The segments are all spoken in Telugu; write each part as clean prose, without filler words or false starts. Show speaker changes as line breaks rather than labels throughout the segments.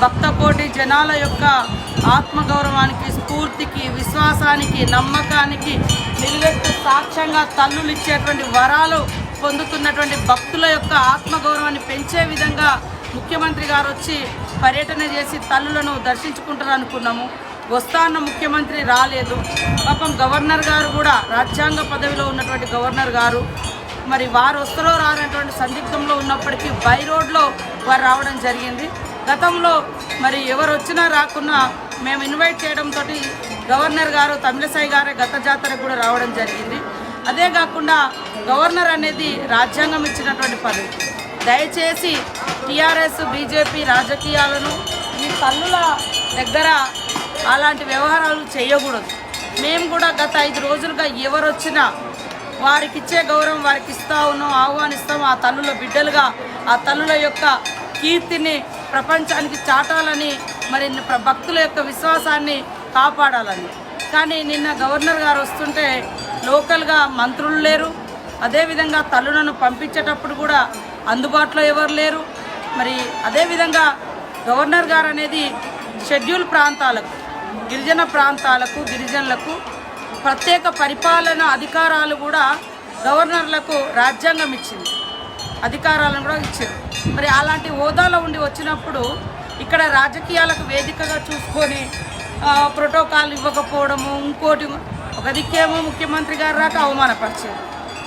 భక్తకోటి జనాల యొక్క ఆత్మగౌరవానికి, స్ఫూర్తికి, విశ్వాసానికి, నమ్మకానికి నిలువెత్తు సాక్ష్యంగా తల్లులు ఇచ్చేటువంటి వరాలు పొందుతున్నటువంటి భక్తుల యొక్క ఆత్మగౌరవాన్ని పెంచే విధంగా ముఖ్యమంత్రి గారు వచ్చి పర్యటన చేసి తల్లులను దర్శించుకుంటారు అనుకున్నాము. వస్తా అన్న ముఖ్యమంత్రి రాలేదు. పాపం గవర్నర్ గారు కూడా, రాజ్యాంగ పదవిలో ఉన్నటువంటి గవర్నర్ గారు మరి వారు వస్తారో రానటువంటి సందిగ్ధంలో ఉన్నప్పటికీ బై రోడ్లో వారు రావడం జరిగింది. గతంలో మరి ఎవరు వచ్చినా రాకున్నా మేము ఇన్వైట్ చేయడంతో గవర్నర్ గారు తమిళసాయి గారే గత జాతరకు కూడా రావడం జరిగింది. అదే కాకుండా గవర్నర్ అనేది రాజ్యాంగం ఇచ్చినటువంటి పదవి. దయచేసి టీఆర్ఎస్ బీజేపీ రాజకీయాలను ఈ తల్లుల దగ్గర అలాంటి వ్యవహారాలు చేయకూడదు. మేము కూడా గత 5 రోజులుగా ఎవరు వచ్చినా వారికి ఇచ్చే గౌరవం వారికి ఇస్తూ ఉన్నాం, ఆహ్వానిస్తాం. ఆ తల్లుల బిడ్డలుగా ఆ తల్లుల యొక్క కీర్తిని ప్రపంచానికి చాటాలని, మరి భక్తుల యొక్క విశ్వాసాన్ని కాపాడాలని. కానీ నిన్న గవర్నర్ గారు వస్తుంటే లోకల్గా మంత్రులు లేరు, అదేవిధంగా తల్లులను పంపించేటప్పుడు కూడా అందుబాటులో ఎవరు లేరు. మరి అదేవిధంగా గవర్నర్ గారు అనేది షెడ్యూల్ ప్రాంతాలకు, గిరిజన ప్రాంతాలకు, గిరిజనులకు ప్రత్యేక పరిపాలన అధికారాలు కూడా గవర్నర్లకు రాజ్యాంగం ఇచ్చింది, అధికారాలను కూడా ఇచ్చారు. మరి అలాంటి హోదాలో ఉండి వచ్చినప్పుడు ఇక్కడ రాజకీయాలకు వేదికగా చూసుకొని ప్రోటోకాల్ ఇవ్వకపోవడము, ఇంకోటి ఒక దిక్కేమో ముఖ్యమంత్రి గారు రాక అవమానపరిచారు,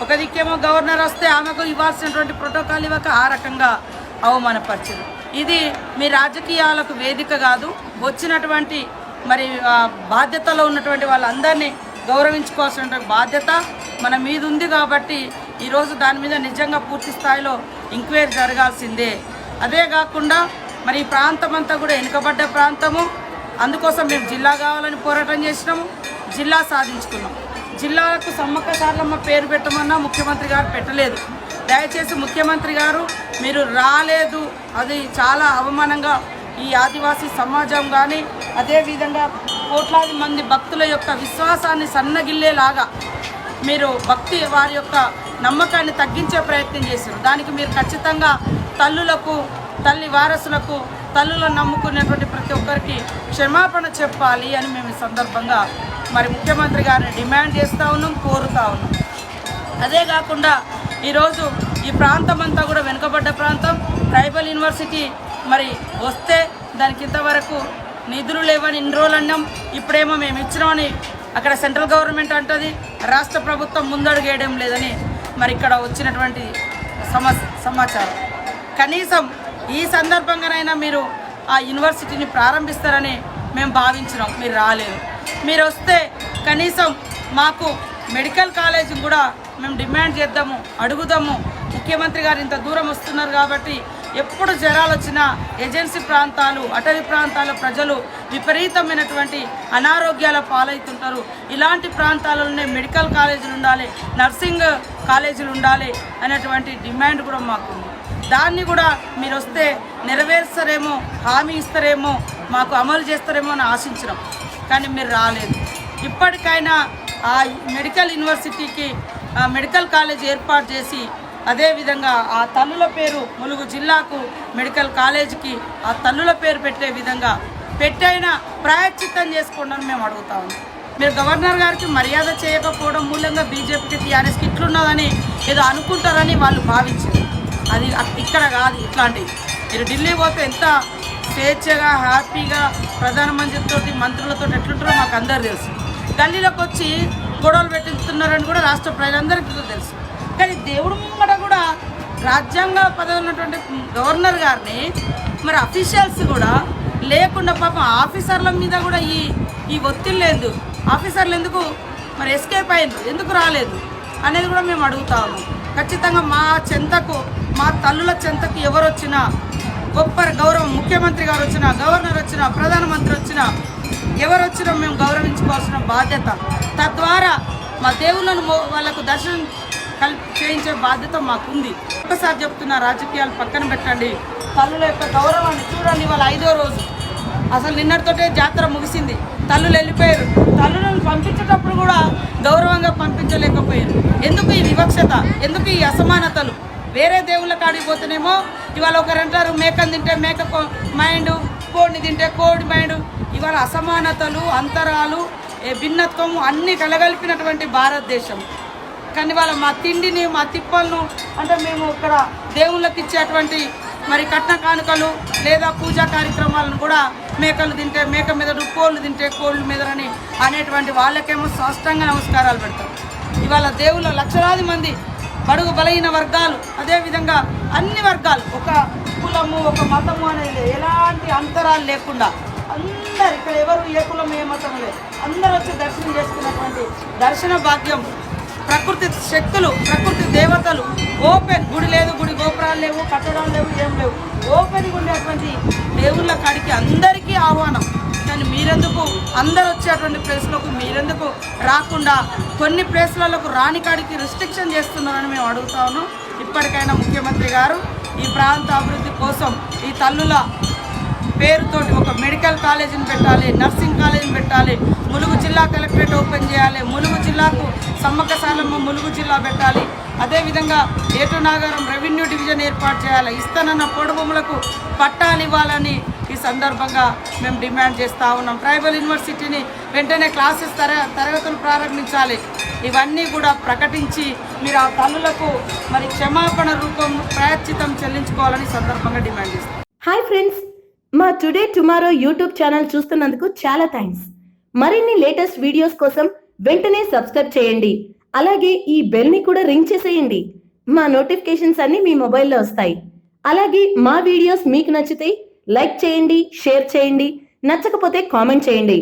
ఒక దిక్కేమో గవర్నర్ వస్తే ఆమెకు ఇవ్వాల్సినటువంటి ప్రోటోకాల్ ఇవ్వక ఆ రకంగా అవమానపరిచారు. ఇది మీ రాజకీయాలకు వేదిక కాదు. వచ్చినటువంటి మరి బాధ్యతలో ఉన్నటువంటి వాళ్ళందరినీ గౌరవించుకోవాల్సిన బాధ్యత మన మీద ఉంది. కాబట్టి ఈరోజు దాని మీద నిజంగా పూర్తి స్థాయిలో ఎంక్వైరీ జరగాల్సిందే. అదే కాకుండా మరి ఈ ప్రాంతం అంతా కూడా వెనుకబడ్డ ప్రాంతము. అందుకోసం మేము జిల్లా కావాలని పోరాటం చేసినాము, జిల్లా సాధించుకున్నాం. జిల్లాలకు సమ్మక్క సారలమ్మ పేరు పెట్టమన్నా ముఖ్యమంత్రి గారు పెట్టలేదు. దయచేసి ముఖ్యమంత్రి గారు మీరు రాలేదు, అది చాలా అవమానంగా ఈ ఆదివాసీ సమాజం కానీ అదేవిధంగా కోట్లాది మంది భక్తుల యొక్క విశ్వాసాన్ని సన్నగిల్లేలాగా మీరు వారి యొక్క నమ్మకాన్ని తగ్గించే ప్రయత్నం చేశారు. దానికి మీరు ఖచ్చితంగా తల్లులకు, తల్లి వారసులకు, తల్లులను నమ్ముకునేటువంటి ప్రతి ఒక్కరికి క్షమాపణ చెప్పాలి అని మేము ఈ సందర్భంగా మరి ముఖ్యమంత్రి గారిని డిమాండ్ చేస్తూ ఉన్నాం, కోరుతూ ఉన్నాం. అదే కాకుండా ఈరోజు ఈ ప్రాంతం అంతా కూడా వెనుకబడ్డ ప్రాంతం. ట్రైబల్ యూనివర్సిటీ మరి వస్తే దానికి ఇంతవరకు నిధులు లేవని ఇన్ని రోజులు అన్నాం. ఇప్పుడేమో మేము ఇచ్చినామని అక్కడ సెంట్రల్ గవర్నమెంట్ అంటుంది, రాష్ట్ర ప్రభుత్వం ముందడుగు వేయడం లేదని మరి ఇక్కడ వచ్చినటువంటి సమాచారం. కనీసం ఈ సందర్భంగానైనా మీరు ఆ యూనివర్సిటీని ప్రారంభిస్తారని మేము భావించినాం. మీరు రాలేదు. మీరు వస్తే కనీసం మాకు మెడికల్ కాలేజీ కూడా మేము డిమాండ్ చేద్దాము, అడుగుదాము. ముఖ్యమంత్రి గారు ఇంత దూరం వస్తున్నారు కాబట్టి ఎప్పుడు జ్వరాలు వచ్చినా ఏజెన్సీ ప్రాంతాలు, అటవీ ప్రాంతాల ప్రజలు విపరీతమైనటువంటి అనారోగ్యాల పాలవుతుంటారు. ఇలాంటి ప్రాంతాలలోనే మెడికల్ కాలేజీలు ఉండాలి, నర్సింగ్ కాలేజీలు ఉండాలి అనేటువంటి డిమాండ్ కూడా మాకు ఉంది. దాన్ని కూడా మీరు వస్తే నెరవేరుస్తారేమో, హామీ ఇస్తారేమో, మాకు అమలు చేస్తారేమో అని ఆశించినాం. కానీ మీరు రాలేదు. ఇప్పటికైనా ఆ మెడికల్ యూనివర్సిటీకి మెడికల్ కాలేజ్ ఏర్పాటు చేసి అదేవిధంగా ఆ తల్లుల పేరు ములుగు జిల్లాకు మెడికల్ కాలేజీకి ఆ తల్లుల పేరు పెట్టే విధంగా పెట్టైనా ప్రాయశ్చిత్తం చేసుకోండి అని మేము అడుగుతా ఉన్నాం. మీరు గవర్నర్ గారికి మర్యాద చేయకపోవడం మూలంగా బీజేపీకి, టీఆర్ఎస్కి ఇట్లున్నదని ఏదో అనుకుంటారని వాళ్ళు భావించారు. అది ఇక్కడ కాదు. ఇట్లాంటివి మీరు ఢిల్లీ పోతే ఎంత స్వేచ్ఛగా, హ్యాపీగా ప్రధానమంత్రితో, మంత్రులతో ఎట్లుంటారో మాకు అందరూ తెలుసు. గల్లీలోకి వచ్చి గొడవలు పెట్టిస్తున్నారని కూడా రాష్ట్ర ప్రజలందరికీ తెలుసు. కానీ దేవుడు ముంగడ కూడా రాజ్యాంగ పదవి ఉన్నటువంటి గవర్నర్ గారిని మరి అఫీషియల్స్ కూడా లేకుండా పాపం ఆఫీసర్ల మీద కూడా ఈ ఒత్తిడి లేదు. ఆఫీసర్లు ఎందుకు మరి ఎస్కేప్ అయ్యారు, ఎందుకు రాలేదు అనేది కూడా మేము అడుగుతా ఉన్నాం. ఖచ్చితంగా మా చెంతకు, మా తల్లుల చెంతకు ఎవరు వచ్చినా గొప్ప గౌరవం, ముఖ్యమంత్రి గారు వచ్చినా, గవర్నర్ వచ్చినా, ప్రధానమంత్రి వచ్చినా, ఎవరు వచ్చినా మేము గౌరవించుకోవాల్సిన బాధ్యత. తద్వారా మా దేవుళ్ళను వాళ్ళకు దర్శనం చేయించే బాధ్యత మాకుంది. ఒకసారి చెప్తున్నా, రాజకీయాలు పక్కన పెట్టండి, తల్లుల యొక్క గౌరవాన్ని చూడండి. వాళ్ళ 5వ రోజు అసలు నిన్నటితోటే జాతర ముగిసింది. తల్లులు వెళ్ళిపోయారు. తల్లులను పంపించేటప్పుడు కూడా గౌరవంగా పంపించలేకపోయారు. ఎందుకు ఈ వివక్షత, ఎందుకు ఈ అసమానతలు? వేరే దేవుళ్ళ కాడికి పోతేనేమో ఇవాళ ఒకరు అంటారు మేకను తింటే మేక మైండ్ కోడిని తింటే కోడి మైండ్. ఇవాళ అసమానతలు, అంతరాలు, భిన్నత్వము అన్నీ కలగలిపినటువంటి భారతదేశం. కానీ వాళ్ళ మా తిండిని, మా తిప్పలను, అంటే మేము ఇక్కడ దేవుళ్ళకి ఇచ్చేటువంటి మరి కట్న కానుకలు లేదా పూజా కార్యక్రమాలను కూడా మేకలు తింటే మేక మెదడు, కోళ్ళు తింటే కోళ్ళు మెదడని అనేటువంటి వాళ్ళకేమో సాష్టాంగ నమస్కారాలు పెడతారు. ఇవాళ దేవుళ్ళ లక్షలాది మంది బడుగు బలహీన వర్గాలు, అదేవిధంగా అన్ని వర్గాలు, ఒక కులము ఒక మతము అనేది ఎలాంటి అంతరాలు లేకుండా అందరు ఇక్కడ ఎవరు ఏ కులం ఏ మతం లేదు, అందరూ వచ్చి దర్శనం చేసుకున్నటువంటి దర్శన భాగ్యం. ప్రకృతి శక్తులు, ప్రకృతి దేవతలు ఓపెన్, గుడి లేదు, గుడి గోపురాలు లేవు, కట్టడాలు లేవు, ఏం లేవు, ఓపెన్గా ఉండేటువంటి దేవుళ్ళ కాడికి అందరికీ ఆహ్వానం. కానీ మీరెందుకు అందరు వచ్చేటువంటి ప్లేస్లకు మీరెందుకు రాకుండా కొన్ని ప్లేస్లకు రాని కాడికి రిస్ట్రిక్షన్ చేస్తున్నారని మేము అడుగుతా ఉన్నాం. ఇప్పటికైనా ముఖ్యమంత్రి గారు ఈ ప్రాంత అభివృద్ధి కోసం ఈ తల్లుల పేరుతోటి ఒక మెడికల్ కాలేజీని పెట్టాలి, నర్సింగ్ కాలేజీని పెట్టాలి, ములుగు జిల్లా కలెక్టరేట్ ఓపెన్ చేయాలి, ములుగు జిల్లాకు సమ్మక్క సారమ్మ ములుగు జిల్లా పెట్టాలి, అదేవిధంగా ఏటునాగారం రెవెన్యూ డివిజన్ ఏర్పాటు చేయాలి, ఇస్తానన్న పొడు భూములకు పట్టాలు ఇవ్వాలని ఈ సందర్భంగా మేము డిమాండ్ చేస్తూ ఉన్నాం. ట్రైబల్ యూనివర్సిటీని వెంటనే క్లాసెస్ తరగతులు ప్రారంభించాలి. ఇవన్నీ కూడా ప్రకటించి మీరు ఆ తల్లులకు మరి క్షమాపణ రూపం ప్రాయశ్చితం చెల్లించుకోవాలని సందర్భంగా డిమాండ్ చేస్తాం.
హాయ్ ఫ్రెండ్స్, మా టుడే టుమారో యూట్యూబ్ ఛానల్ చూస్తున్నందుకు చాలా థ్యాంక్స్. మరిన్ని లేటెస్ట్ వీడియోస్ కోసం వెంటనే సబ్స్క్రైబ్ చేయండి. అలాగే ఈ బెల్ ని కూడా రింగ్ చేసేయండి. మా నోటిఫికేషన్స్ అన్ని మీ మొబైల్లో వస్తాయి. అలాగే మా వీడియోస్ మీకు నచ్చితే లైక్ చేయండి, షేర్ చేయండి, నచ్చకపోతే కామెంట్ చేయండి.